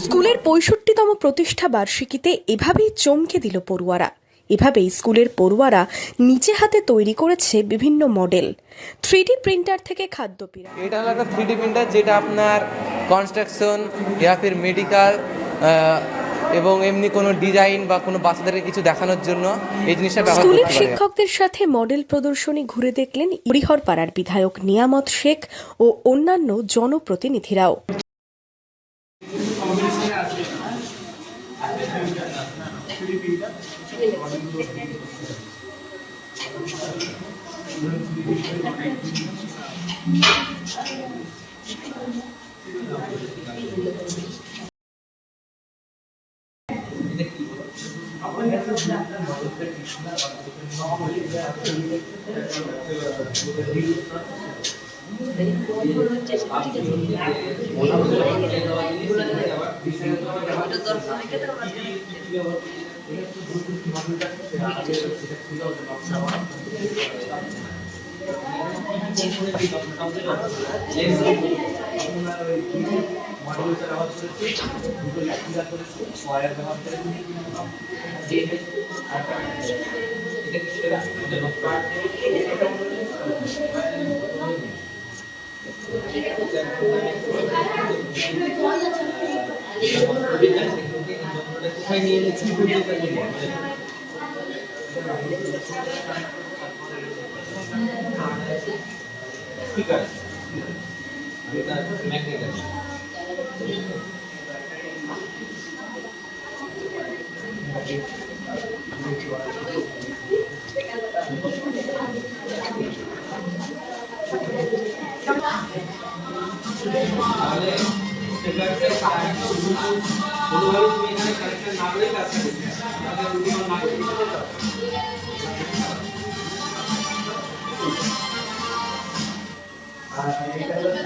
স্কুলের ৬৫তম প্রতিষ্ঠা বার্ষিকীতে এভাবেই চমকে দিল পড়ুয়ারা। এভাবেই স্কুলের পড়ুয়ারা নিজে হাতে তৈরি করেছে বিভিন্ন মডেল। 3D প্রিন্টার থেকে খাদ্য পিরামিড। এটা হলো একটা 3D প্রিন্টার যেটা আপনার কনস্ট্রাকশন ইয়া ফির মেডিকেল এবং এমনি কোনো ডিজাইন বা কোনো বাচ্চাদেরকে কিছু দেখানোর জন্য এই জিনিসটা ব্যবহার করতে স্কুলের পারে। শিক্ষকদের সাথে মডেল প্রদর্শনী ঘুরে দেখলেন হরিহরপাড়ার বিধায়ক নিয়ামত শেখ ও অন্যান্য জনপ্রতিনিধিরাও।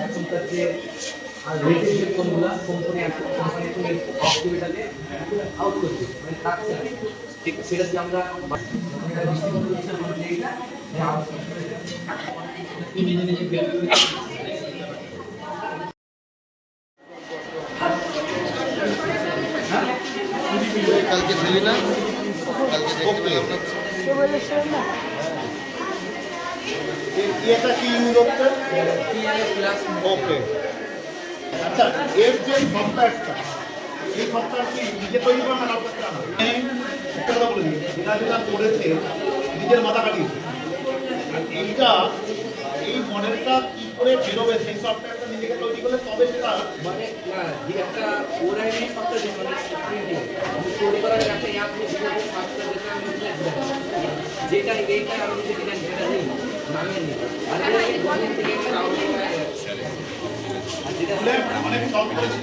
এখনকার যে লেটেস্ট যে ফোনগুলো কোম্পানি অক্টিভিটাকে আউট করছে মানে থাকছে না, ঠিক সেটা দিয়ে আমরা নিজে নিজে কালকে ছিলি না? কালকে দেখতে এটা কি ইউজ হচ্ছে? ওকে, আচ্ছা, এর যে সফটওয়্যারটা, এই সফটওয়্যার কি নিজে তৈরি করে না আপনার একটা কথা বলে দিই, যেটা যেটা করেছে নিজের মাথা কাটিয়েছে। এইটা এই মডেলটা কি করে বেরোবে সেই সফটওয়্যারটা নিজেকে তৈরি করলে তবে সেটা মানে যে একটা ওরাইনি সফটওয়্যার যে মানে প্রিন্টিং তৈরি করার একটা অ্যাপ যেটা এইটা আমি যে ডিজাইন সেটা নেই নামে নেই আর এই গভর্নমেন্ট থেকে একটা ডাউনলোড করে আর যেটা অনেক সলভ করেছে।